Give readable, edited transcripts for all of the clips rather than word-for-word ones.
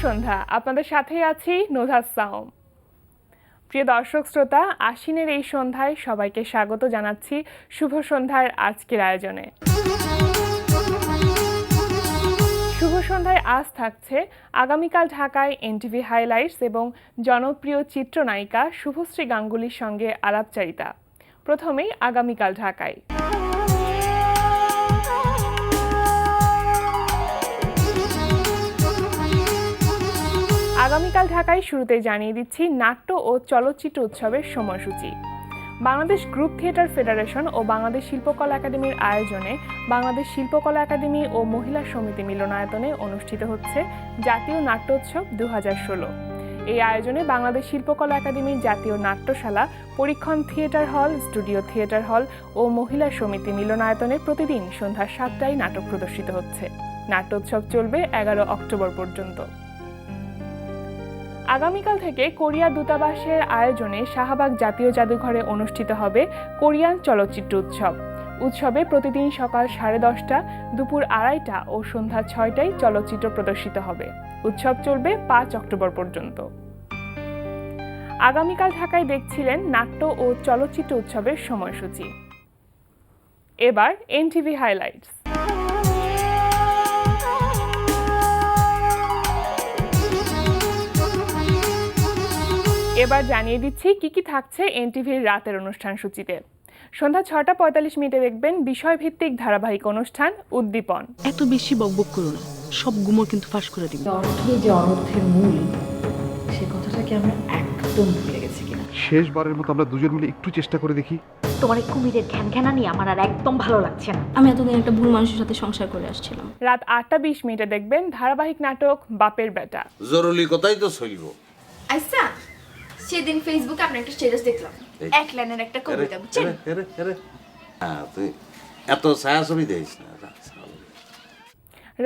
সন্ধ্যা, আপনাদের সাথেই আছি নোধাস সাওম। প্রিয় দর্শক শ্রোতা, আশ্বিনের এই সন্ধ্যায় সবাইকে স্বাগত জানাচ্ছি শুভ সন্ধ্যার আজকের আয়োজনে। শুভ সন্ধ্যায় আজ থাকছে আগামীকাল ঢাকায় এনটিভি হাইলাইটস এবং জনপ্রিয় চিত্রনায়িকা শুভশ্রী গাঙ্গুলির সঙ্গে আলাপচারিতা। প্রথমেই আগামীকাল ঢাকায়। আগামীকাল ঢাকায় শুরুতে জানিয়ে দিচ্ছি নাট্য ও চলচ্চিত্র উৎসবের সময়সূচি। বাংলাদেশ গ্রুপ থিয়েটার ফেডারেশন ও বাংলাদেশ শিল্পকলা একাডেমির আয়োজনে বাংলাদেশ শিল্পকলা একাডেমি ও মহিলা সমিতি মিলনায়তনে অনুষ্ঠিত হচ্ছে জাতীয় নাট্যোৎসব 2016। এই আয়োজনে বাংলাদেশ শিল্পকলা একাডেমির জাতীয় নাট্যশালা, পরীক্ষণ থিয়েটার হল, স্টুডিও থিয়েটার হল ও মহিলা সমিতি মিলনায়তনে প্রতিদিন সন্ধ্যা 7টায় নাটক প্রদর্শিত হচ্ছে। নাট্যোৎসব চলবে 11 অক্টোবর পর্যন্ত। আগামীকাল থেকে কোরিয়া দূতাবাসের আয়োজনে শাহবাগ জাতীয় জাদুঘরে অনুষ্ঠিত হবে কোরিয়ান চলচ্চিত্র উৎসব। উৎসবে প্রতিদিন সকাল 10:30, দুপুর 2:30 ও সন্ধ্যা 6টায় চলচ্চিত্র প্রদর্শিত হবে। উৎসব চলবে 5 অক্টোবর পর্যন্ত। আগামীকাল ঢাকায় দেখছিলেন নাট্য ও চলচ্চিত্র উৎসবের সময়সূচি। এবার এনটিভি হাইলাইটস। এবার জানিয়ে দিচ্ছি কি থাকছে এনটিভির রাতের অনুষ্ঠান সূচিতে। সন্ধ্যা 6:45 দেখবেন বিষয়ভিত্তিক ধারাবাহিক অনুষ্ঠান উদ্দীপন। এত বেশি বকবক করো না, সব গুমর কিন্তু ফাঁস করে দিবে। অর্থই যে অনর্থের মূল, সে কথাটাকে আমরা একদম ভুলে গেছি কিনা। শেষবারের মতো আমরা দুজন মিলে একটু চেষ্টা করে দেখি। তোমার এই কুমিরের ঘ্যানঘ্যানা নিয়ে আমার আর একদম ভালো লাগছে না। আমি এতদিন একটা ভুল মানুষের সাথে সংসার করে আসছিলাম। রাত 8:20 দেখবেন ধারাবাহিক নাটক বাপের বেটা। জরুরি কথাই তো চলব। আচ্ছা, সেদিন ফেসবুকে আপনার একটা স্ট্যাটাস দেখলাম, এক লাইনের একটা কবিতা, বুঝছেন? হ্যাঁ, তুই এত ছায়া ছবি দেখিস না।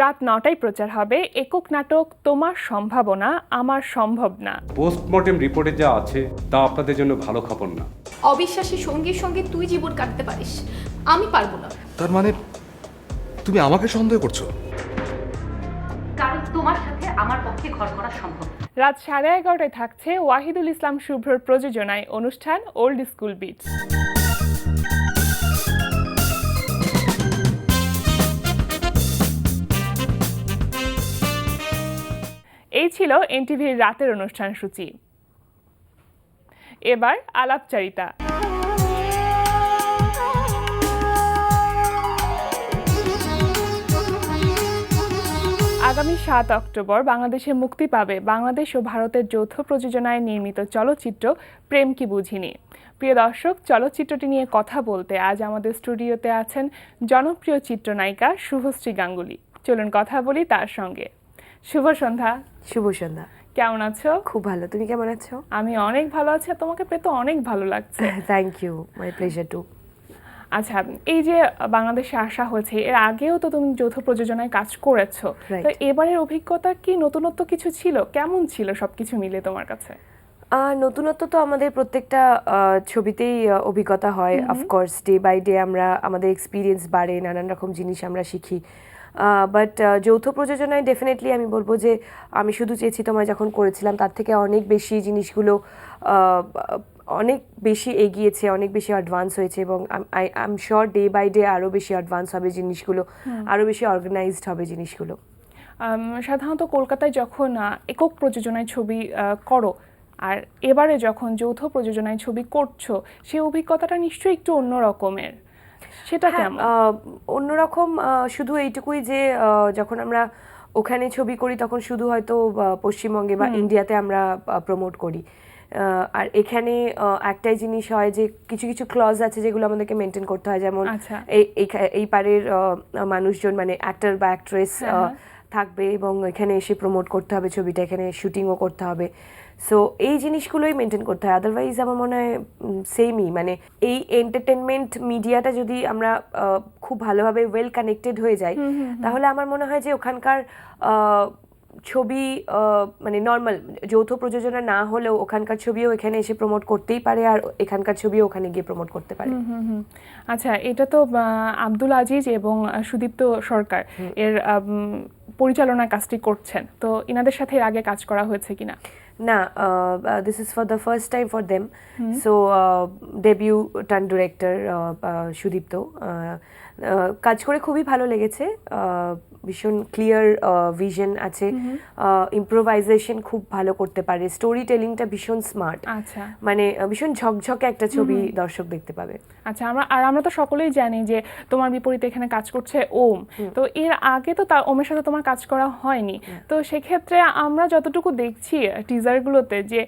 রাত 9টায় প্রচার হবে একক নাটক তোমার সম্ভাবনা আমার সম্ভব না। পোস্টমর্টেম রিপোর্টে যা আছে তা আপনাদের জন্য ভালো খবর না। অবিশ্বাসী সঙ্গীর সঙ্গে তুই জীবন কাটতে পারিস, আমি পারবো না। তার মানে তুমি আমাকে সন্দেহ করছো? কারণ তোমার সাথে আমার পক্ষে ঘর করা সম্ভব। রাত 11:30টায় থাকছে ওয়াহিদুল ইসলাম শুভ্রর প্রযোজনায় অনুষ্ঠান ওল্ড স্কুল বিটস। এই ছিল এনটিভির রাতের অনুষ্ঠান সূচি। এবার আলাপচারিতা। আগামী 7 অক্টোবর বাংলাদেশে মুক্তি পাবে বাংলাদেশ ও ভারতের যৌথ প্রযোজনায় নির্মিত চলচ্চিত্র প্রেম কি বুঝিনি। প্রিয় দর্শক, চলচ্চিত্রটি নিয়ে কথা বলতে আজ আমাদের স্টুডিওতে আছেন জনপ্রিয় চিত্রনায়িকা শুভশ্রী গাঙ্গুলি। চলুন কথা বলি তার সঙ্গে। শুভ সন্ধ্যা। শুভ সন্ধ্যা। কেমন আছো? খুব ভালো, তুমি কেমন আছো? আমি অনেক ভালো আছি, তোমাকে পেয়ে তো অনেক ভালো লাগছে। Thank you, my pleasure too. আচ্ছা, এই যে বাংলাদেশে আসা হয়েছে, এর আগেও তো তুমি যৌথ প্রযোজনায় কাজ করেছো, তো এবারের অভিজ্ঞতা কি নতুনত্ব কিছু ছিল? কেমন ছিল সবকিছু মিলে তোমার কাছে? নতুনত্ব তো আমাদের প্রত্যেকটা ছবিতেই অভিজ্ঞতা হয়। অফকোর্স ডে বাই ডে আমরা আমাদের এক্সপিরিয়েন্স বাড়ে, নানান রকম জিনিস আমরা শিখি। বাট যৌথ প্রযোজনায় ডেফিনেটলি আমি বলবো যে আমি শুধু চেয়েছি তোমায় যখন করেছিলাম তার থেকে অনেক বেশি জিনিসগুলো অনেক বেশি এগিয়েছে, অনেক বেশি অ্যাডভান্স হয়েছে এবং I am sure day by day আরও বেশি অ্যাডভান্স হবে জিনিসগুলো, আরও বেশি অর্গানাইজড হবে জিনিসগুলো। সাধারণত কলকাতায় যখন একক প্রযোজনায় ছবি করো আর এবারে যখন যৌথ প্রযোজনায় ছবি করছো, সেই অভিজ্ঞতাটা নিশ্চয়ই একটু অন্য রকমের। সেটা কেমন? অন্যরকম শুধু এইটুকুই যে যখন আমরা ওখানে ছবি করি তখন শুধু হয়তো পশ্চিমবঙ্গে বা ইন্ডিয়াতে আমরা প্রমোট করি, আর এখানে একটাই জিনিস হয় যে কিছু কিছু ক্লজ আছে যেগুলো আমাদেরকে মেনটেন করতে হয়। যেমন এই পারের মানুষজন মানে অ্যাক্টর বা অ্যাক্ট্রেস থাকবে এবং এখানে এসে প্রমোট করতে হবে ছবিটা, এখানে শুটিংও করতে হবে। সো এই জিনিসগুলোই মেনটেন করতে হয়। আদারওয়াইজ আমার মনে হয় সেমই, মানে এই এন্টারটেনমেন্ট মিডিয়াটা যদি আমরা খুব ভালোভাবে ওয়েল কানেক্টেড হয়ে যাই তাহলে আমার মনে হয় যে ওখানকার ছবি মানে নর্মাল যৌথ প্রযোজনা না হলেও ওখানকার ছবিও এখানে এসে প্রমোট করতেই পারে আর এখানকার ছবিও ওখানে গিয়ে প্রমোট করতে পারে। আচ্ছা, এটা তো আব্দুল আজিজ এবং সুদীপ্ত সরকার এর পরিচালনার কাজটি করছেন, তো ইনাদের সাথে এর আগে কাজ করা হয়েছে কিনা? না, this is for the first time for them. So debut turn director Sudipta, কাজ করে খুবই ভালো লেগেছে। ভীষণ ক্লিয়ার ভিশন আছে, ইম্প্রোভাইজেশন খুব ভালো করতে পারে, স্টোরি টেলিংটা ভীষণ স্মার্ট, আচ্ছা মানে ভীষণ ঝকঝকে একটা ছবি দর্শক দেখতে পাবে। আচ্ছা, আমরা তো সকলেই জানি যে তোমার বিপরীতে এখানে কাজ করছে ওম, তো এর আগে তো তার ওমের সাথে তোমার কাজ করা হয়নি, তো সেক্ষেত্রে আমরা যতটুকু দেখছি টিজারগুলোতে যে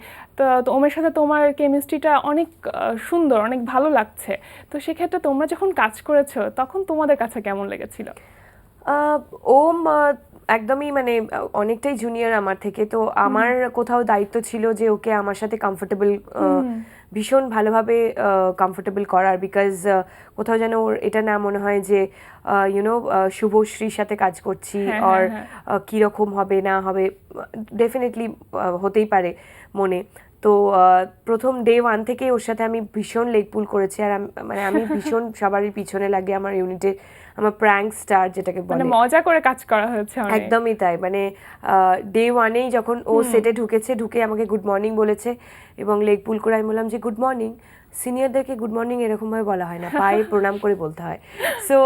তো ওমের সাথে তোমার কেমিস্ট্রিটা অনেক সুন্দর, অনেক ভালো লাগছে, তো সেক্ষেত্রে তোমরা যখন কাজ করেছো তখন তোমাদের কাছে কেমন লেগেছিল? ওম একদমই মানে অনেকটাই জুনিয়র আমার থেকে, তো আমার কোথাও দায়িত্ব ছিল যে ওকে আমার সাথে কমফোর্টেবল, ভীষণ ভালোভাবে কমফোর্টেবল করার, বিকজ কোথাও যেন ওর এটা না মনে হয় যে ইউনো শুভশ্রীর সাথে কাজ করছি, আর কীরকম হবে না হবে, ডেফিনেটলি হতেই পারে মনে। তো প্রথম ডে 1 থেকে ওর সাথে আমি ভীষণ লেগ পুল করেছি, আর মানে আমি ভীষণ সবারই পিছনে লাগে আমার ইউনিটে, আমার প্র্যাঙ্ক স্টার যেটাকে বলে, মানে মজা করে কাজ করা হয়েছে অনেক। একদমই তাই, মানে ডে 1-এই যখন ও সেটে ঢুকে আমাকে গুড মর্নিং বলেছে এবং লেগ পুল করে আমি বললাম যে গুড মর্নিং, সিনিয়রদেরকে গুড মর্নিং এরকমভাবে বলা হয় না, পায়ে প্রণাম করে বলতে হয়। সো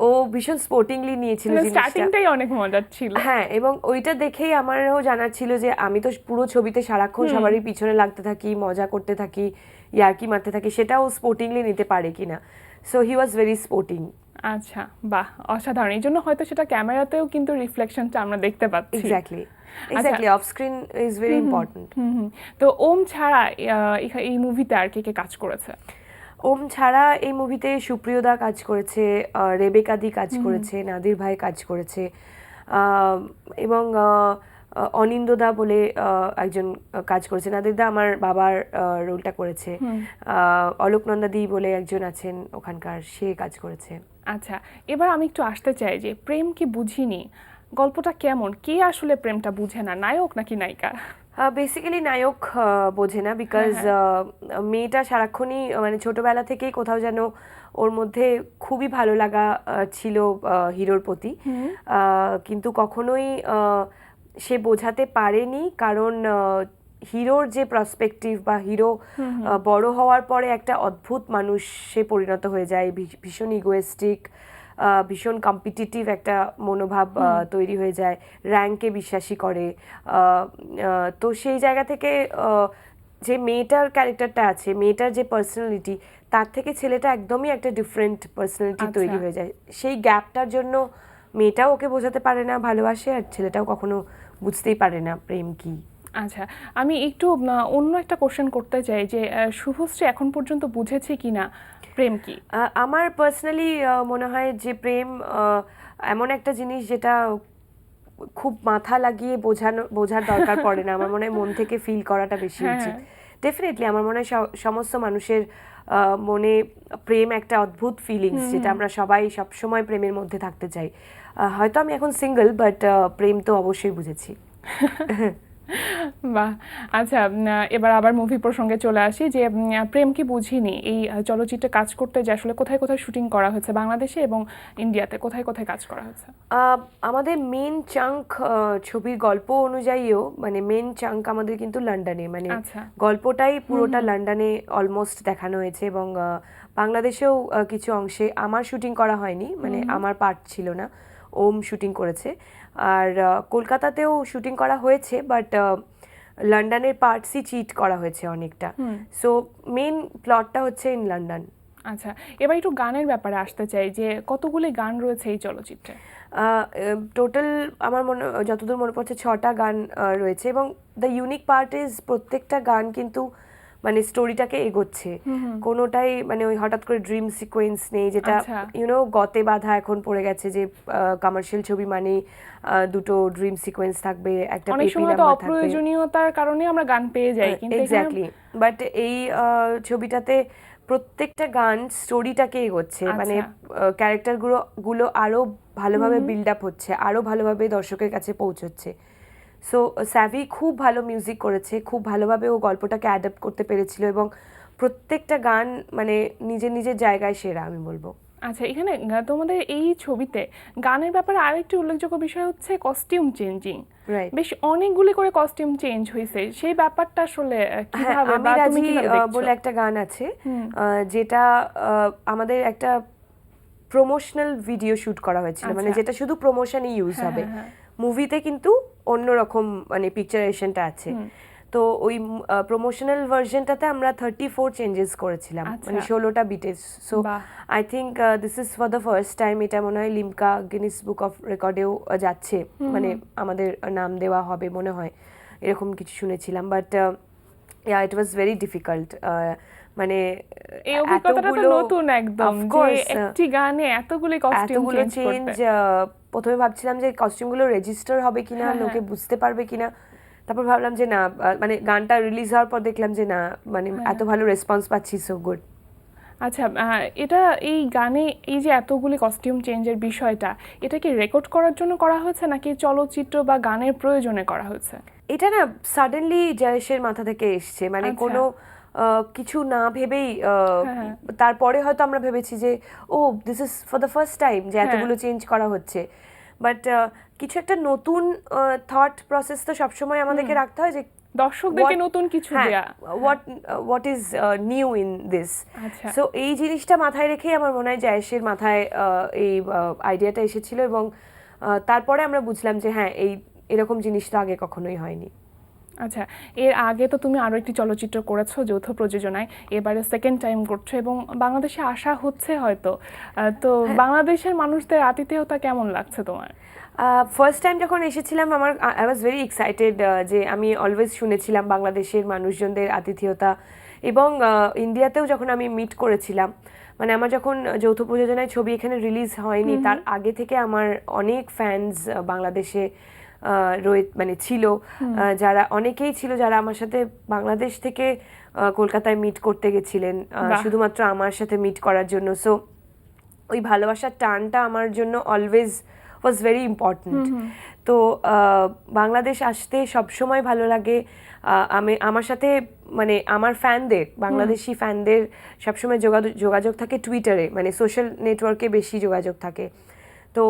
ও ভীষণ স্পোর্টিংলি নিয়েছিল জিনিসটা, স্টার্টিংটাই অনেক মজার ছিল। হ্যাঁ, এবং ওইটা দেখেই আমারও জানার ছিল যে আমি তো পুরো ছবিতে সারাক্ষণ সবারই পিছনে লাগতে থাকি, মজা করতে থাকি, ইয়ার্কি মারতে থাকি, সেটাও স্পোর্টিংলি নিতে পারে কিনা। So he was very sporting. আচ্ছা, বাহ, অসাধারণ। এই জন্য হয়তো সেটা ক্যামেরাতেও কিন্তু রিফ্লেকশনটা আমরা দেখতে পাচ্ছি। Exactly, off screen is very important. তো ওম ছাড়া এই মুভিতে আর কে কে কাজ করেছে? ওম ছাড়া এই মুভিতে সুপ্রিয়দা কাজ করেছে, রেবেকা দি কাজ করেছে, নাদির ভাই কাজ করেছে, এবং অনিন্দদা বলে একজন কাজ করেছে। নাদিরদা আমার বাবার রোলটা করেছে। অলোকনন্দা দি বলে একজন আছেন ওখানকার, সে কাজ করেছে। আচ্ছা, এবার আমি একটু আসতে চাই যে প্রেম কি বুঝিনি গল্পটা কেমন, কে আসলে প্রেমটা বুঝে না, নায়ক নাকি নায়িকা? বেসিক্যালি নায়ক বোঝে না, বিকজ মেয়েটা সারাক্ষণই মানে ছোটবেলা থেকেই কোথাও যেন ওর মধ্যে খুবই ভালো লাগা ছিল হিরোর প্রতি, কিন্তু কখনোই সে বোঝাতে পারেনি, কারণ হিরোর যে পার্সপেক্টিভ বা হিরো বড় হওয়ার পরে একটা অদ্ভুত মানুষে পরিণত হয়ে যায়, ভীষণ ইগোয়েস্টিক, ভীষণ কম্পিটিটিভ একটা মনোভাব তৈরি হয়ে যায়, র্যাঙ্কে বিশ্বাসী করে। তো সেই জায়গা থেকে যে মেয়েটার ক্যারেক্টারটা আছে, মেয়েটার যে পার্সোনালিটি, তার থেকে ছেলেটা একদমই একটা ডিফারেন্ট পার্সোনালিটি তৈরি হয়ে যায়। সেই গ্যাপটার জন্য মেয়েটাও ওকে বোঝাতে পারে না ভালোবাসে, আর ছেলেটাও কখনো বুঝতেই পারে না প্রেম কি। আচ্ছা, আমি একটু অন্য একটা কোশ্চেন করতে চাই যে শুভশ্রী এখন পর্যন্ত বুঝেছে কিনা প্রেম কি? আমার পার্সোনালি মনে হয় যে প্রেম এমন একটা জিনিস যেটা খুব মাথা লাগিয়ে বোঝার দরকার পড়ে না, আমার মনে হয় মন থেকে ফিল করাটা বেশি উচিত। ডেফিনেটলি আমার মনে হয় সমস্ত মানুষের মনে প্রেম একটা অদ্ভুত ফিলিংস, যেটা আমরা সবাই সবসময় প্রেমের মধ্যে থাকতে চাই। হয়তো আমি এখন সিঙ্গেল, বাট প্রেম তো অবশ্যই বুঝেছি। বাহ, আচ্ছা, এবার আবার মুভি প্রসঙ্গে চলে আসি যে প্রেম কি বুঝিনি এই চলচ্চিত্রে কাজ করতে যে আসলে কোথায় কোথায় শুটিং করা হয়েছে, বাংলাদেশে এবং ইন্ডিয়াতে কোথায় কোথায় কাজ করা হয়েছে? আমাদের মেন চাঙ্ক ছবির গল্প অনুযায়ীও, মানে মেন চাঙ্ক আমাদের কিন্তু লন্ডনে, মানে গল্পটাই পুরোটা লন্ডনে অলমোস্ট দেখানো হয়েছে, এবং বাংলাদেশেও কিছু অংশে আমার শুটিং করা হয়নি, মানে আমার পার্ট ছিল না, ওম শুটিং করেছে। আর কলকাতাতেও শুটিং করা হয়েছে, বাট লন্ডনের পার্টসই চিট করা হয়েছে অনেকটা। সো মেন প্লটটা হচ্ছে ইন লন্ডন। আচ্ছা, এবার একটু গানের ব্যাপারে আসতে চাই যে কতগুলি গান রয়েছে এই চলচ্চিত্রে? টোটাল আমার যতদূর মনে পড়ছে 6টা গান রয়েছে, এবং দ্য ইউনিক পার্ট ইজ প্রত্যেকটা গান কিন্তু মানে স্টোরিটাকে এগোচ্ছে, কোনোটাই মানে ওই হঠাৎ করে ড্রিম সিকোয়েন্স নেই, যেটা ইউনো গতে বাঁধা এখন পড়ে গেছে যে কমার্শিয়াল ছবি মানে দুটো ড্রিম সিকোয়েন্স থাকবে, একটা অনেক সময় তো অপ্রয়োজনীয়তার কারণে আমরা গান পেয়ে যাই, কিন্তু এক্স্যাক্টলি, বাট এই ছবিটাতে প্রত্যেকটা গান স্টোরিটাকে এগোচ্ছে, মানে ক্যারেক্টারগুলো আরো ভালোভাবে বিল্ড আপ হচ্ছে, আরো ভালোভাবে দর্শকের কাছে পৌঁছচ্ছে। সো স্যাভি খুব ভালো মিউজিক করেছে, খুব ভালোভাবে ও গল্পটাকে অ্যাডাপ্ট করতে পেরেছিল, এবং প্রত্যেকটা গান মানে নিজের নিজের জায়গায় সেরা আমি বলবো। আচ্ছা, এখানে তোমাদের এই ছবিতে গানের ব্যাপারে আরেকটি উল্লেখযোগ্য বিষয় হচ্ছে কস্টিউম চেঞ্জিং। রাইট। বেশ অনেকগুলি করে কস্টিউম চেঞ্জ হয়েছে, সেই ব্যাপারটা আসলে কিভাবে আমি বা তুমি রাজি কিভাবে দেখছো? বলে একটা গান আছে, যেটা আমাদের একটা প্রমোশনাল ভিডিও শুট করা হয়েছিল, মানে আচ্ছা। যেটা শুধু প্রমোশনে ইউজ হবে। মুভিতে কিন্তু অন্যরকম মানে পিকচারেশনটা আছে। তো ওই প্রমোশনাল ভার্সনটাতে আমরা 34 চেঞ্জেস করেছিলাম, মানে 16টা বিটে। সো বাহ। I think this is for the first time, এটা মনে হয় লিমকা গিনিস বুক অফ রেকর্ডেও যাচ্ছে, মানে আমাদের নাম দেওয়া হবে মনে হয়, এরকম কিছু শুনেছিলাম। But it was very difficult, মানে এই অভিজ্ঞতাটা তো নতুন একদম, Of যে course, একটি গানে এতগুলি কস্টিউম এতগুলো চেঞ্জ চেঞ্জ। করতে। প্রথমে ভাবছিলাম যে কস্টিউমগুলো রেজিস্টার হবে কিনা, লোকে বুঝতে পারবে কিনা। তারপর ভাবলাম যে না, মানে গানটা রিলিজ হওয়ার পর দেখলাম যে না, মানে এত ভালো রেসপন্স পাচ্ছি, সো গুড। আচ্ছা, এটা এই গানে এই যে এতগুলি কস্টিউম চেঞ্জের বিষয়টা, এটা কি রেকর্ড করার জন্য করা হয়েছে নাকি চলচ্চিত্র বা গানের প্রয়োজনে করা হয়েছে? এটা না সাডেনলি জয়েশের মাথা থেকে এসছে, মানে আচ্ছা। কোনো কিছু না ভেবেই। তারপরে হয়তো আমরা ভেবেছি যে oh this is for the first time যে এতগুলো চেঞ্জ করা হচ্ছে। বাট কিছু একটা নতুন থট প্রসেস তো সবসময় আমাদেরকে রাখতে হয়, যে দর্শকদেরকে নতুন কিছু দেয়া। What is new in this. আচ্ছা। সো এই জিনিসটা মাথায় রেখেই আমার মনে হয় জয়েশের মাথায় এই আইডিয়াটা এসেছিল, এবং তারপরে আমরা বুঝলাম যে হ্যাঁ, এরকম জিনিস তো আগে কখনোই হয়নি। আচ্ছা, এর আগে তো তুমি আরো একটি চলচ্চিত্র করেছো যৌথ প্রযোজনায়, এবারে সেকেন্ড টাইম করছো এবং বাংলাদেশে আসা হচ্ছে হয়তো। তো বাংলাদেশের মানুষদের আতিথেয়তা কেমন লাগছে তোমার? ফার্স্ট টাইম যখন এসেছিলাম আই ওয়াজ ভেরি এক্সাইটেড, যে আমি অলওয়েজ শুনেছিলাম বাংলাদেশের মানুষজনদের আতিথেয়তা, এবং ইন্ডিয়াতেও যখন আমি মিট করেছিলাম, মানে আমার যখন যৌথ প্রযোজনায় ছবি এখানে রিলিজ হয়নি তার আগে থেকে আমার অনেক ফ্যান্স বাংলাদেশে মানে ছিল, যারা অনেকেই ছিল যারা আমার সাথে বাংলাদেশ থেকে কলকাতায় মিট করতে গেছিলেন শুধুমাত্র আমার সাথে মিট করার জন্য। সো ওই ভালোবাসার টানটা আমার জন্য অলওয়েজ ওয়াজ ভেরি ইম্পর্ট্যান্ট। তো বাংলাদেশ আসতে সবসময় ভালো লাগে। আমার সাথে মানে আমার ফ্যানদের, বাংলাদেশি ফ্যানদের সবসময় যোগাযোগ থাকে টুইটারে, মানে সোশ্যাল নেটওয়ার্কে বেশি যোগাযোগ থাকে। তো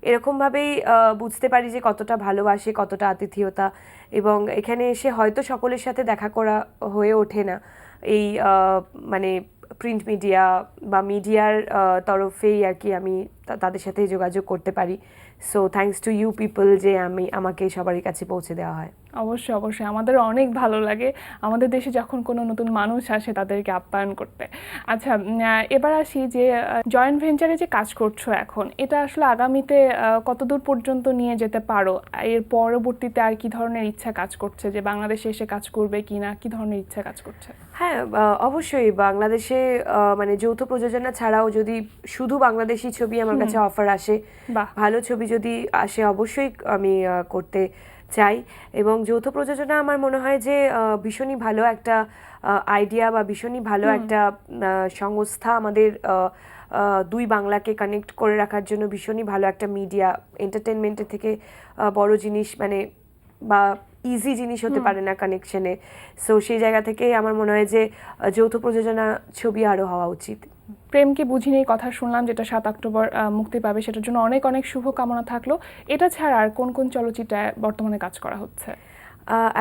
এরকমভাবেই বুঝতে পারি যে কতটা ভালোবাসে, কতটা আতিথেয়তা, এবং এখানে এসে হয়তো সকলের সাথে দেখা করা হয়ে ওঠে না, এই মানে প্রিন্ট মিডিয়া বা মিডিয়ার তরফেই আর কি আমি তাদের সাথে যোগাযোগ করতে পারি। So thanks to you people যে আমাকে সবারই কাছে পৌঁছে দেওয়া হয়। অবশ্যই অবশ্যই, আমাদের অনেক ভালো লাগে আমাদের দেশে যখন কোনো নতুন মানুষ আসে তাদেরকে আপ্যায়ন করতে। আচ্ছা, এবার আসি যে জয়েন্ট ভেঞ্চারে যে কাজ করছো এখন, এটা আসলে আগামীতে কতদূর পর্যন্ত নিয়ে যেতে পারো? এর পরবর্তীতে আর কি ধরনের ইচ্ছা কাজ করছে, যে বাংলাদেশে এসে কাজ করবে কিনা, কি ধরনের ইচ্ছা কাজ করছে? হ্যাঁ, অবশ্যই বাংলাদেশে মানে যৌথ প্রযোজনা ছাড়াও যদি শুধু বাংলাদেশি ছবি আমার কাছে অফার আসে, ভালো ছবি যদি আসে, অবশ্যই আমি করতে চাই। এবং যৌথ প্রযোজনা আমার মনে হয় যে ভীষণই ভালো একটা আইডিয়া বা ভীষণই ভালো একটা সংস্থা, আমাদের দুই বাংলাকে কানেক্ট করে রাখার জন্য ভীষণই ভালো একটা মিডিয়া। এন্টারটেনমেন্টের থেকে বড় জিনিস মানে বা ইজি জিনিস হতে পারে না কানেকশনে। সো সেই জায়গা থেকে আমার মনে হয় যে যৌথ প্রযোজনা ছবি আরও হওয়া উচিত। প্রেমকে বুঝিনি কথা শুনলাম, যেটা 7 অক্টোবর মুক্তি পাবে, সেটার জন্য অনেক অনেক শুভকামনা থাকলো। এটা ছাড়া আর কোন কোন চলচ্চিত্রে বর্তমানে কাজ করা হচ্ছে?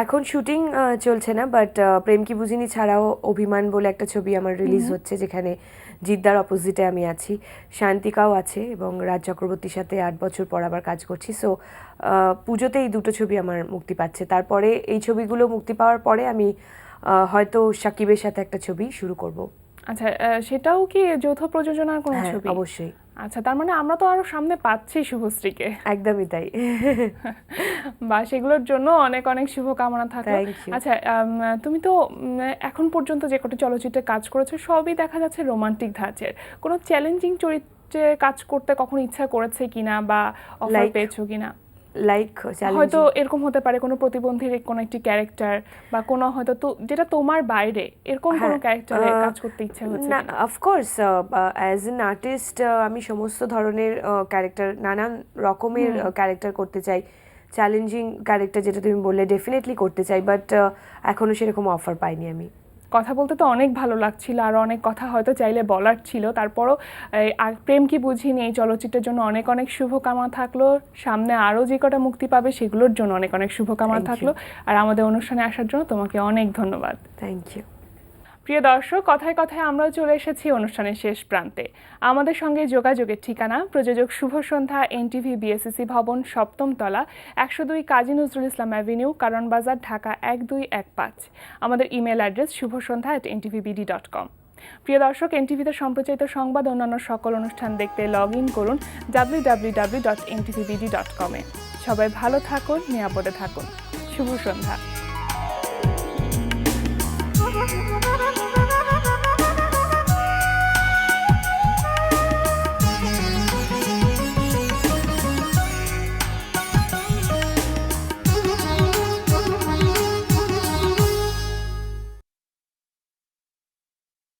এখন শুটিং চলছে না, বাট প্রেম কি বুঝিনি ছাড়াও অভিমান বলে একটা ছবি আমার রিলিজ হচ্ছে, যেখানে জিদ্দার অপোজিটে আমি আছি, শান্তিকাও আছে, এবং রাজ চক্রবর্তীর সাথে 8 বছর পর আবার কাজ করছি। সো পুজোতে এই দুটো ছবি আমার মুক্তি পাচ্ছে। তারপরে এই ছবিগুলো মুক্তি পাওয়ার পরে আমি হয়তো সাকিবের সাথে একটা ছবি শুরু করব। আচ্ছা, সেটাও কি যৌথ প্রযোজনার কোনো ছবি? অবশ্যই। আচ্ছা, তার মানে আমরা তো আরো সামনে পাচ্ছি শুভশ্রীকে। একদমই তাই। বা সেগুলোর জন্য অনেক অনেক শুভকামনা থাকলো। আচ্ছা, তুমি তো এখন পর্যন্ত যে কটি চলচ্চিত্রে কাজ করেছো সবই দেখা যাচ্ছে রোমান্টিক ধাঁচের। কোনো চ্যালেঞ্জিং চরিত্রে কাজ করতে কখনো ইচ্ছা করেছে কিনা বা অফার পেয়েছো কিনা? হয়তো এরকম হতে পারে কোনো প্রতিবন্ধীর কোনো একটি ক্যারেক্টার, বা কোনো হয়তো যেটা তোমার বাইরে, এরকম কোনো ক্যারেক্টারে কাজ করতে ইচ্ছা হচ্ছে? না, অফকোর্স অ্যাজ অ্যান আর্টিস্ট আমি সমস্ত ধরনের ক্যারেক্টার, নানান রকমের ক্যারেক্টার করতে চাই। চ্যালেঞ্জিং ক্যারেক্টার যেটা তুমি বললে ডেফিনেটলি করতে চাই, বাট এখনো সেরকম অফার পাইনি আমি। কথা বলতে তো অনেক ভালো লাগছিল, আর অনেক কথা হয়তো চাইলে বলার ছিল, তারপরও প্রেম কি বুঝিনি এই চলচ্চিত্রের জন্য অনেক অনেক শুভকামনা থাকলো। সামনে আরও যে কটা মুক্তি পাবে সেগুলোর জন্য অনেক অনেক শুভকামনা থাকলো। আর আমাদের অনুষ্ঠানে আসার জন্য তোমাকে অনেক ধন্যবাদ। Thank you. প্রিয় দর্শক, কথায় কথায় আমরাও চলে এসেছি অনুষ্ঠানের শেষ প্রান্তে। আমাদের সঙ্গে যোগাযোগের ঠিকানা প্রযোজক শুভ সন্ধ্যা, এনটিভি বিএসসিসি ভবন, 7ম তলা, 102 কাজী নজরুল ইসলাম অ্যাভিনিউ, কারণ বাজার, ঢাকা 1215। আমাদের ইমেল অ্যাড্রেস shubhosondha@ntvbd.com। প্রিয় দর্শক, এনটিভিতে সম্প্রচারিত সংবাদ অন্যান্য সকল অনুষ্ঠান দেখতে লগ ইন করুন www.ntvbd.com এ। সবাই ভালো থাকুন, নিরাপদে থাকুন। শুভ সন্ধ্যা।